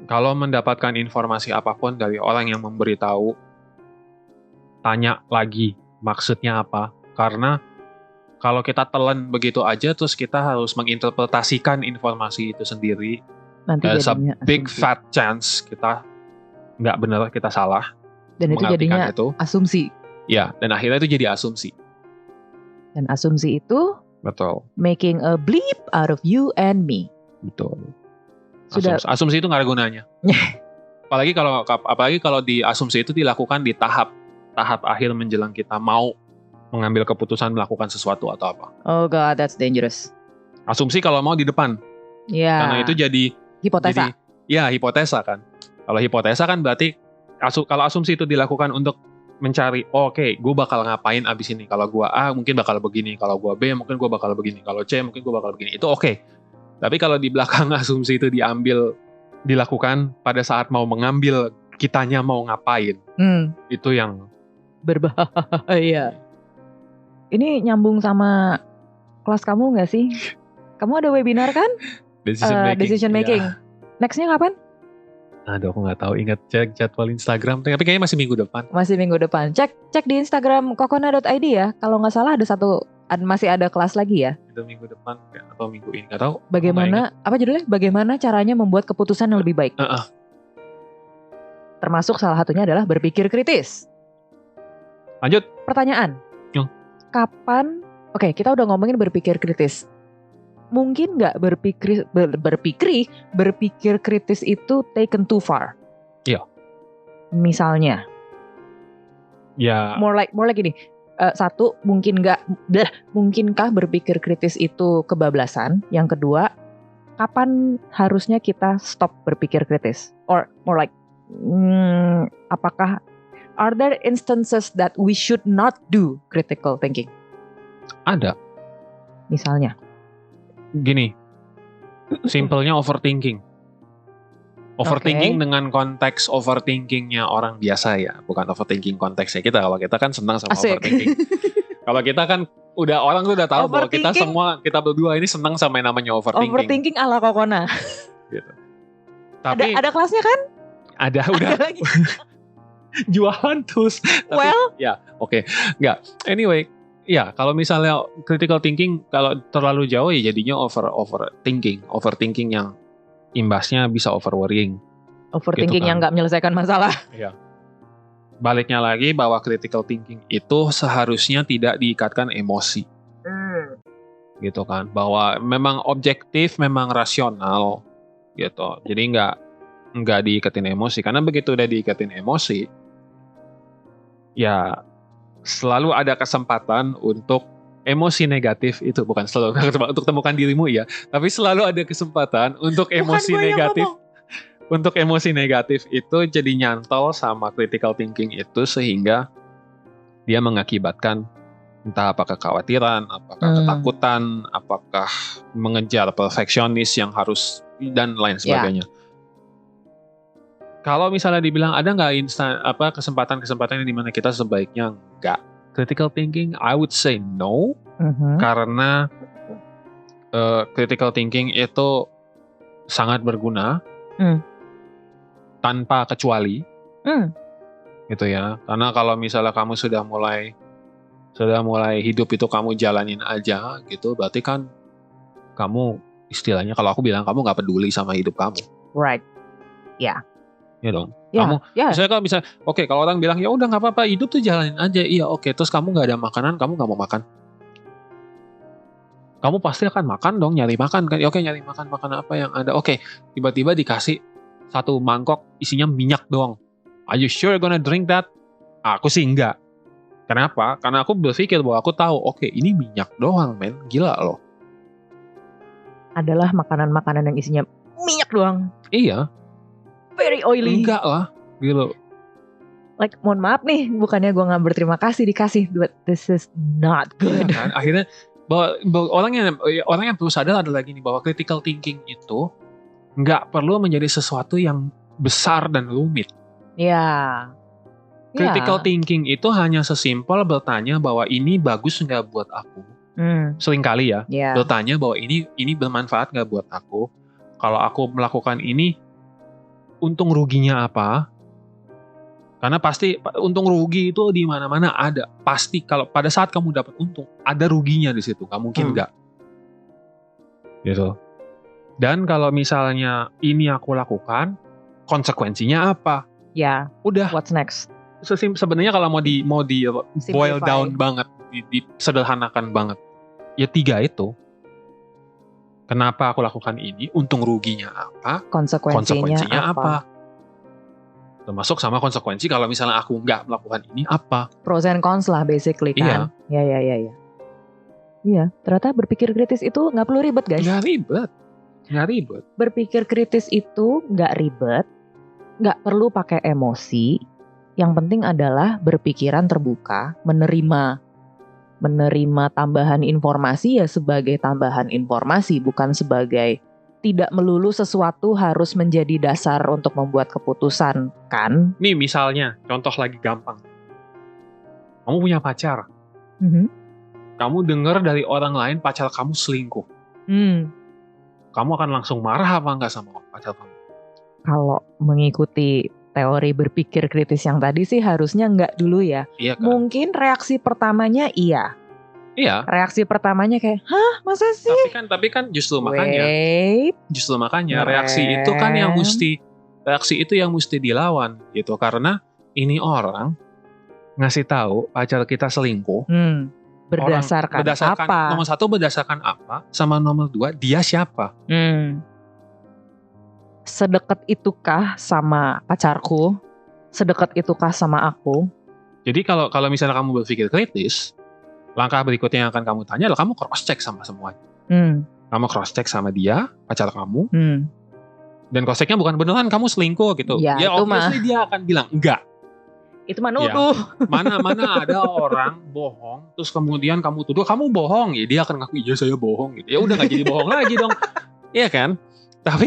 kalau mendapatkan informasi apapun dari orang yang memberitahu, tanya lagi maksudnya apa. Karena kalau kita telan begitu aja, terus kita harus menginterpretasikan informasi itu sendiri, there's a big fat chance kita nggak benar, kita salah. Dan itu jadinya asumsi. Ya, dan akhirnya itu jadi asumsi. Dan asumsi itu making a bleep out of you and me. Betul. Asumsi itu nggak ada gunanya. apalagi kalau di asumsi itu dilakukan di tahap akhir menjelang kita mau mengambil keputusan melakukan sesuatu atau apa. Oh God, that's dangerous. Asumsi kalau mau di depan. Karena itu jadi hipotesa. Hipotesa kan. Kalau hipotesa kan berarti kalau asumsi itu dilakukan untuk mencari, oke, gue bakal ngapain abis ini. Kalau gue A mungkin bakal begini, kalau gue B mungkin gue bakal begini, kalau C mungkin gue bakal begini. Itu oke. Tapi kalau di belakang asumsi itu dilakukan pada saat mau mengambil, kitanya mau ngapain, itu yang berbahaya. Ini nyambung sama kelas kamu nggak sih? Kamu ada webinar kan? Decision making. Ya. Nextnya kapan? Aduh, aku nggak tahu. Ingat cek jadwal Instagram. Tapi kayaknya masih minggu depan. Cek di Instagram kokona.id ya. Kalau nggak salah masih ada kelas lagi ya. Itu minggu depan atau minggu ini, nggak tahu. Apa judulnya? Bagaimana caranya membuat keputusan yang lebih baik. Termasuk salah satunya adalah berpikir kritis. Lanjut. Pertanyaan. Kapan? Oke, kita udah ngomongin berpikir kritis. Mungkin nggak berpikir kritis itu taken too far? Iya. Misalnya. Ya. More like gini. Satu, mungkinkah berpikir kritis itu kebablasan? Yang kedua, kapan harusnya kita stop berpikir kritis? Or more like, apakah are there instances that we should not do critical thinking? Ada. Misalnya? Gini, simpelnya overthinking. Overthinking dengan konteks overthinkingnya orang biasa ya, bukan overthinking konteksnya kita. Kalau kita kan senang sama overthinking. Kalau kita kan orang tuh udah tahu bahwa kita berdua ini senang sama yang namanya overthinking. Overthinking ala Kokona. Gitu. Tapi ada kelasnya kan? Ada udah. lagi. Jualan terus. Ya, oke. Enggak. Anyway, ya kalau misalnya critical thinking kalau terlalu jauh ya jadinya overthinking. Overthinking yang imbasnya bisa overworrying. Overthinking gitu kan. Yang nggak menyelesaikan masalah. Iya. Baliknya lagi bahwa critical thinking itu seharusnya tidak diikatkan emosi. Gitu kan. Bahwa memang objektif, memang rasional. Gitu. Jadi nggak diikatin emosi. Karena begitu udah diikatin emosi, ya selalu ada kesempatan untuk emosi negatif itu, bukan selalu untuk temukan dirimu ya, tapi selalu ada kesempatan untuk emosi negatif. Untuk emosi negatif itu jadi nyantol sama critical thinking itu sehingga dia mengakibatkan entah apakah kekhawatiran, apakah ketakutan, apakah mengejar perfeksionis yang harus dan lain sebagainya. Kalau misalnya dibilang ada nggak kesempatan-kesempatan di mana kita sebaiknya nggak critical thinking, I would say no, karena critical thinking itu sangat berguna tanpa kecuali, gitu ya. Karena kalau misalnya kamu sudah mulai hidup itu kamu jalanin aja gitu, berarti kan kamu istilahnya kalau aku bilang kamu nggak peduli sama hidup kamu. Right. Ya. Ya dong. Ya, Kamu, ya. misalnya, oke, kalau orang bilang ya udah nggak apa-apa, hidup tuh jalanin aja. Iya, oke. Terus kamu nggak ada makanan, kamu nggak mau makan. Kamu pasti akan makan dong, nyari makan kan? Ya, oke, nyari makan apa yang ada. Oke, tiba-tiba dikasih satu mangkok isinya minyak doang. Are you sure you're gonna drink that? Aku sih enggak. Kenapa? Karena aku berpikir bahwa aku tahu, oke, ini minyak doang, men. Gila loh. Adalah makanan-makanan yang isinya minyak doang. Iya. Very oily. Enggak lah, gitu. Like, mohon maaf nih, bukannya gue nggak berterima kasih dikasih, but this is not good. Kan? Akhirnya bahwa orang yang perlu sadar adalah gini, bahwa critical thinking itu nggak perlu menjadi sesuatu yang besar dan rumit. Ya. Critical thinking itu hanya sesimpel bertanya bahwa ini bagus nggak buat aku. Seringkali ya, bertanya bahwa ini bermanfaat nggak buat aku. Kalau aku melakukan ini, untung ruginya apa? Karena pasti untung rugi itu di mana-mana ada. Pasti kalau pada saat kamu dapat untung, ada ruginya di situ. Nggak mungkin nggak. Gitu. Dan kalau misalnya ini aku lakukan, konsekuensinya apa? Ya. Udah. What's next? Sebenarnya kalau mau di boil down banget, disederhanakan banget, ya 3 itu. Kenapa aku lakukan ini? Untung ruginya apa? Konsekuensinya apa? Termasuk sama konsekuensi kalau misalnya aku nggak melakukan ini apa? Pros and cons lah basically kan. Iya. Iya, ternyata berpikir kritis itu nggak perlu ribet guys. Nggak ribet. Berpikir kritis itu nggak ribet, nggak perlu pakai emosi. Yang penting adalah berpikiran terbuka, menerima tambahan informasi ya sebagai tambahan informasi, bukan sebagai tidak melulu sesuatu harus menjadi dasar untuk membuat keputusan, kan? Nih misalnya, contoh lagi gampang. Kamu punya pacar. Kamu dengar dari orang lain pacar kamu selingkuh. Kamu akan langsung marah apa enggak sama pacar kamu? Kalau mengikuti teori berpikir kritis yang tadi sih harusnya enggak dulu ya. Iya kan? Mungkin reaksi pertamanya iya. Iya. Reaksi pertamanya kayak, hah masa sih? Tapi kan justru makanya reaksi itu kan yang mesti dilawan gitu, karena ini orang ngasih tahu pacar kita selingkuh. Berdasarkan apa? Nomor 1 berdasarkan apa? Sama nomor 2 dia siapa? Sedekat itukah sama pacarku? Sedekat itukah sama aku? Jadi kalau misalnya kamu berpikir kritis, langkah berikutnya yang akan kamu tanya adalah kamu cross check sama semuanya. Kamu cross check sama dia, pacar kamu. Dan cross checknya bukan beneran kamu selingkuh gitu. Ya obviously dia akan bilang enggak. Itu mah nuduh. Ya, mana ada orang bohong, terus kemudian kamu tuduh kamu bohong, ya dia akan ngaku iya saya bohong gitu. Ya udah nggak jadi bohong lagi dong, iya kan? Tapi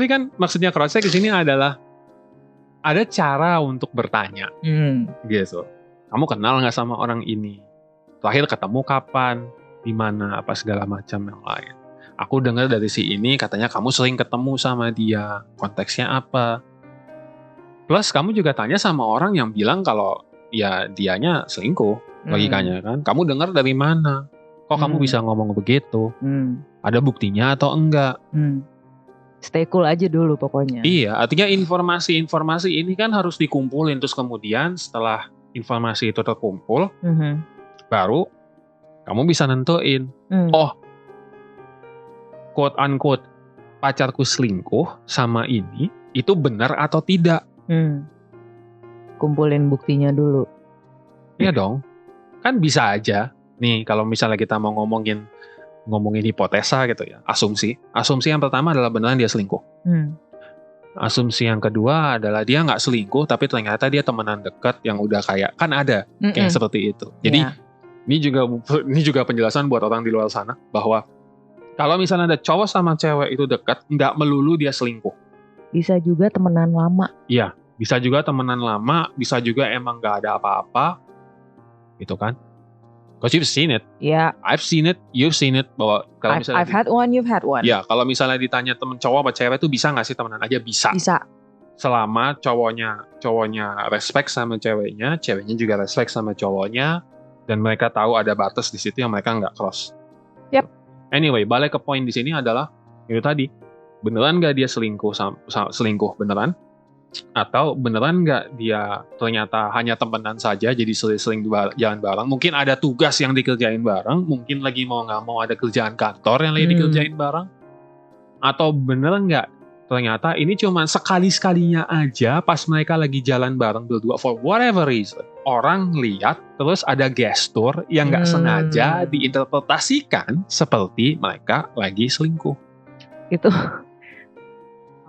kan maksudnya cross check di sini adalah ada cara untuk bertanya, gitu. Kamu kenal nggak sama orang ini? Terakhir ketemu kapan? Di mana? Apa segala macam yang lain. Aku dengar dari si ini katanya kamu sering ketemu sama dia. Konteksnya apa? Plus kamu juga tanya sama orang yang bilang kalau ya dianya selingkuh, logikanya kan. Kamu dengar dari mana? Kok kamu bisa ngomong begitu? Ada buktinya atau enggak? Stay cool aja dulu pokoknya. Iya, artinya informasi ini kan harus dikumpulin. Terus kemudian setelah informasi itu terkumpul, baru kamu bisa nentuin, oh quote unquote pacarku selingkuh sama ini, itu benar atau tidak. Kumpulin buktinya dulu. Iya dong. Kan bisa aja. Nih kalau misalnya kita mau ngomongin hipotesa gitu ya. Asumsi yang pertama adalah beneran dia selingkuh. Asumsi yang kedua adalah dia nggak selingkuh, tapi ternyata dia temenan dekat yang udah kayak, kan ada kayak seperti itu. Jadi ini juga penjelasan buat orang di luar sana bahwa kalau misalnya ada cowok sama cewek itu dekat, nggak melulu dia selingkuh. Bisa juga temenan lama. Iya, bisa juga temenan lama, bisa juga emang gak ada apa-apa, gitu kan? Because you've seen it, Ya, I've seen it, you've seen it, bahwa kalau misalnya I've had one, you've had one. ya kalau misalnya ditanya temen cowok sama cewek tuh bisa nggak sih temenan aja, bisa. Bisa. Selama cowoknya respect sama ceweknya, ceweknya juga respect sama cowoknya, dan mereka tahu ada batas di situ yang mereka nggak cross. Yep. Anyway, balik ke poin di sini adalah itu tadi, beneran nggak dia selingkuh beneran, atau beneran nggak dia ternyata hanya temenan saja, jadi sering jalan bareng. Mungkin ada tugas yang dikerjain bareng, mungkin lagi mau nggak mau ada kerjaan kantor yang lagi dikerjain bareng, atau beneran nggak ternyata ini cuma sekali-sekalinya aja pas mereka lagi jalan bareng berdua for whatever reason. Orang lihat terus ada gestur yang nggak sengaja diinterpretasikan seperti mereka lagi selingkuh. Itu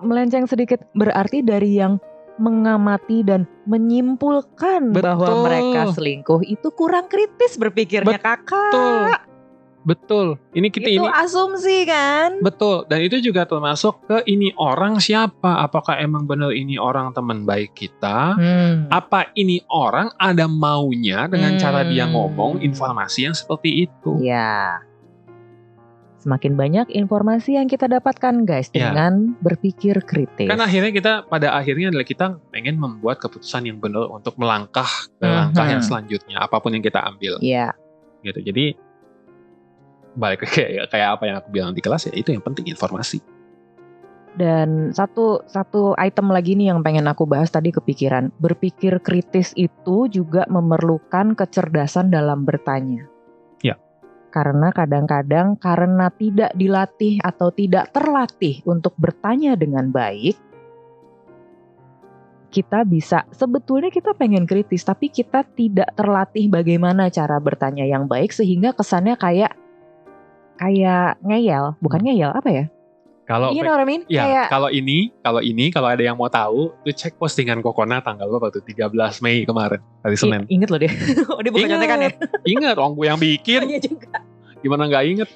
melenceng sedikit, berarti dari yang mengamati dan menyimpulkan bahwa mereka selingkuh itu kurang kritis berpikirnya kakak. Betul. Ini asumsi kan? Betul. Dan itu juga termasuk ke ini orang siapa? Apakah emang benar ini orang teman baik kita? Apa ini orang ada maunya dengan cara dia ngomong informasi yang seperti itu? Ya. Semakin banyak informasi yang kita dapatkan guys dengan berpikir kritis. Kan pada akhirnya adalah kita pengen membuat keputusan yang benar untuk melangkah ke langkah yang selanjutnya, apapun yang kita ambil. Iya. Gitu. Jadi balik kayak apa yang aku bilang di kelas, ya itu yang penting, informasi. Dan satu item lagi nih yang pengen aku bahas tadi kepikiran. Berpikir kritis itu juga memerlukan kecerdasan dalam bertanya. Ya. Karena kadang-kadang karena tidak dilatih atau tidak terlatih untuk bertanya dengan baik, sebetulnya kita pengen kritis, tapi kita tidak terlatih bagaimana cara bertanya yang baik, sehingga kesannya kayak ngeyel, bukan ngeyel, apa ya? Kalau you know what I mean? Ya, kalau ada yang mau tahu, tuh cek postingan Kokona tanggal berapa tuh? 13 Mei kemarin, hari Senin. Ingat loh dia. Dia bukan nyontekan ya? Ingat, orang gue yang bikin. Iya juga. Gimana nggak inget?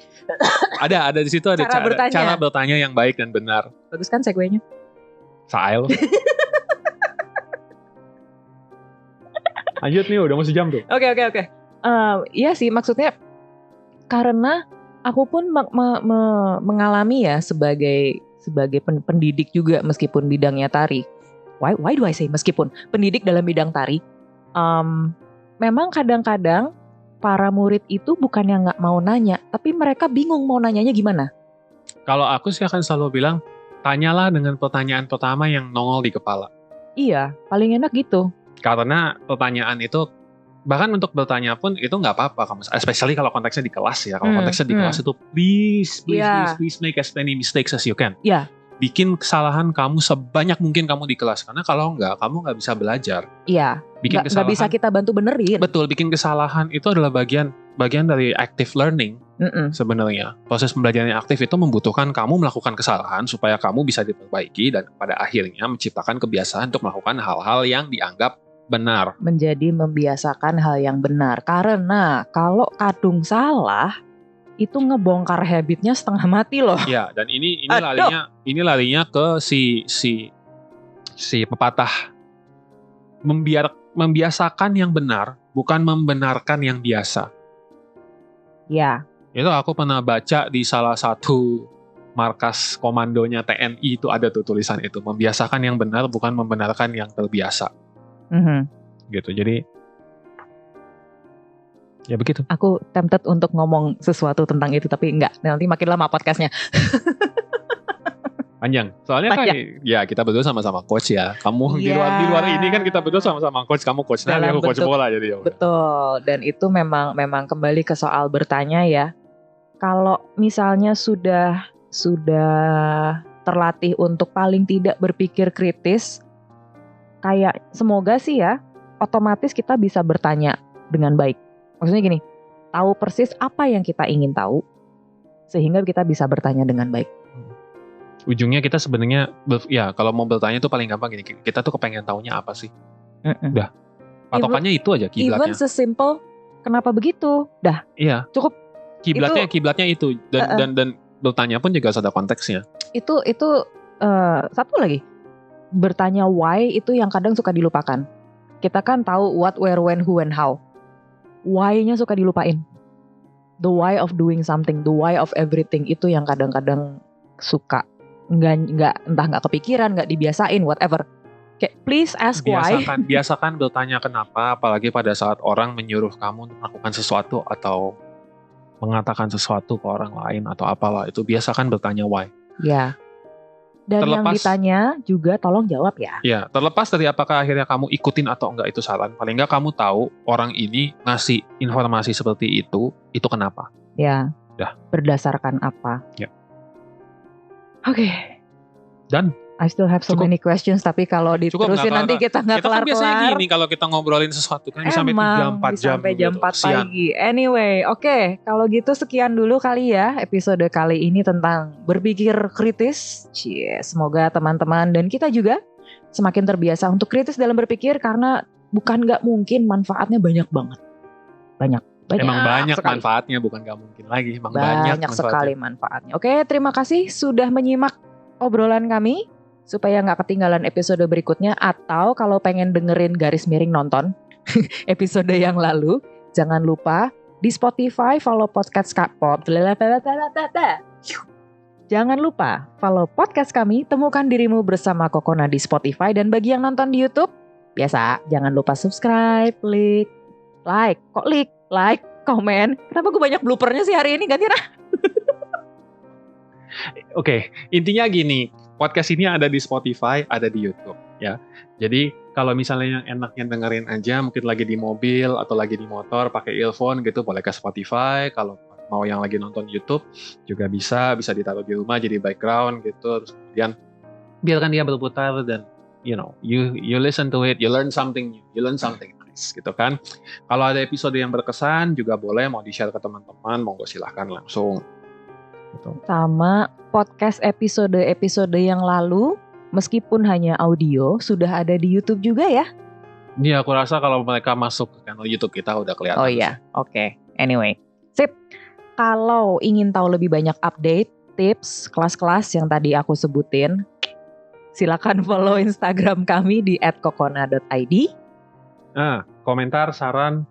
Ada di situ ada cara bertanya yang baik dan benar. Bagus kan segue-nya? Sael. Lanjut nih, udah mau sejam tuh. Oke. Iya sih, maksudnya karena aku pun mengalami ya sebagai pendidik juga, meskipun bidangnya tari. Why do I say meskipun pendidik dalam bidang tari? Memang kadang-kadang para murid itu bukan yang nggak mau nanya, tapi mereka bingung mau nanyanya gimana. Kalau aku sih akan selalu bilang, tanyalah dengan pertanyaan pertama yang nongol di kepala. Iya, paling enak gitu. Karena pertanyaan itu, bahkan untuk bertanya pun itu nggak apa-apa, especially kalau konteksnya di kelas ya. Kalau konteksnya di kelas itu please make as many mistakes as you can. Iya. Bikin kesalahan kamu sebanyak mungkin kamu di kelas, karena kalau nggak, kamu nggak bisa belajar. Iya. Nggak bisa kita bantu benerin. Betul, bikin kesalahan itu adalah bagian dari active learning. Sebenarnya proses pembelajaran yang aktif itu membutuhkan kamu melakukan kesalahan supaya kamu bisa diperbaiki dan pada akhirnya menciptakan kebiasaan untuk melakukan hal-hal yang dianggap benar. Menjadi membiasakan hal yang benar. Karena kalau kadung salah, itu ngebongkar habitnya setengah mati loh. Ya, dan ini larinya ke si pepatah membiasakan yang benar, bukan membenarkan yang biasa. Ya. Itu aku pernah baca di salah satu markas komandonya TNI, itu ada tuh tulisan itu, membiasakan yang benar, bukan membenarkan yang terbiasa. Gitu, jadi ya begitu. Aku tempted untuk ngomong sesuatu tentang itu, tapi enggak, nanti makin lama podcastnya. Panjang, soalnya kan ya kita berdua sama-sama coach ya. Kamu di luar ini kan kita berdua sama-sama coach, kamu coach nah, aku coach bola jadi ya. Betul, dan itu memang kembali ke soal bertanya ya. Kalau misalnya sudah terlatih untuk paling tidak berpikir kritis, kayak semoga sih ya, otomatis kita bisa bertanya dengan baik. Maksudnya gini, tahu persis apa yang kita ingin tahu, sehingga kita bisa bertanya dengan baik. Ujungnya kita sebenarnya, ya kalau mau bertanya tuh paling gampang gini, kita tuh kepengen taunya apa sih? Udah, patokannya itu aja kiblatnya. Even sesimpel, kenapa begitu? Dah, iya. Cukup. Kiblatnya itu, dan bertanya pun juga ada konteksnya. Itu satu lagi, bertanya why itu yang kadang suka dilupakan. Kita kan tahu what, where, when, who, and how. Why-nya suka dilupain. The why of doing something, the why of everything itu yang kadang-kadang suka entah kepikiran, nggak dibiasain, whatever. Kayak please ask why. Biasakan bertanya kenapa, apalagi pada saat orang menyuruh kamu untuk melakukan sesuatu atau mengatakan sesuatu ke orang lain atau apalah, itu biasakan bertanya why. Ya. Dan yang ditanya juga tolong jawab ya. Ya, terlepas dari apakah akhirnya kamu ikutin atau enggak itu saran, paling enggak kamu tahu orang ini ngasih informasi seperti itu kenapa. Ya. Berdasarkan apa. Ya. Oke. Dan I still have so many questions, tapi kalau diterusin nanti kita nggak kelar-kelar. Kita biasanya gini kalau kita ngobrolin sesuatu kan bisa sampai 3-4 jam. Sampai jam 4 pagi. Anyway, oke. Kalau gitu sekian dulu kali ya episode kali ini tentang berpikir kritis. Semoga teman-teman dan kita juga semakin terbiasa untuk kritis dalam berpikir karena bukan nggak mungkin, manfaatnya banyak banget. Banyak. Emang banyak sekali manfaatnya, bukan nggak mungkin lagi. Emang banyak sekali manfaatnya. Oke, terima kasih sudah menyimak obrolan kami. Supaya nggak ketinggalan episode berikutnya, atau kalau pengen dengerin garis miring nonton episode yang lalu, jangan lupa di Spotify follow podcast Kapop. Jangan lupa follow podcast kami, temukan dirimu bersama Kokona di Spotify, dan bagi yang nonton di YouTube, biasa jangan lupa subscribe, like, komen. Kenapa gue banyak bloopernya sih hari ini, ganti nah. Oke, intinya gini. Podcast ini ada di Spotify, ada di YouTube ya. Jadi kalau misalnya yang enaknya dengerin aja, mungkin lagi di mobil atau lagi di motor pakai earphone gitu, boleh ke Spotify. Kalau mau yang lagi nonton YouTube juga bisa ditaruh di rumah jadi background gitu. Terus kemudian biarkan dia berputar dan you listen to it, you learn something new, you learn something nice gitu kan. Kalau ada episode yang berkesan juga boleh mau di-share ke teman-teman, monggo silahkan langsung. Gitu. Sama podcast episode yang lalu, meskipun hanya audio, sudah ada di YouTube juga ya? Iya, aku rasa kalau mereka masuk ke channel YouTube kita udah kelihatan. Oh iya, oke. Anyway, sip. Kalau ingin tahu lebih banyak update, tips, kelas-kelas yang tadi aku sebutin, silakan follow Instagram kami di @kokona.id. Komentar, saran,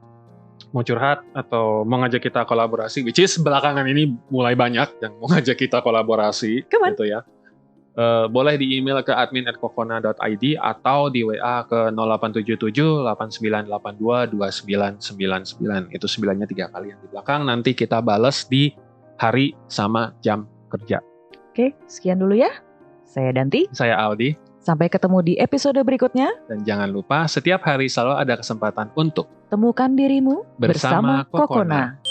mau curhat atau mau ngajak kita kolaborasi, which is belakangan ini mulai banyak yang mau ngajak kita kolaborasi gitu ya. Boleh di email ke admin@kokona.id atau di WA ke 0877 8982 2999. Itu 9-nya 3 kali yang di belakang, nanti kita balas di hari sama jam kerja. Oke, sekian dulu ya. Saya Danti. Saya Aldi. Sampai ketemu di episode berikutnya. Dan jangan lupa setiap hari selalu ada kesempatan untuk temukan dirimu bersama Kokona.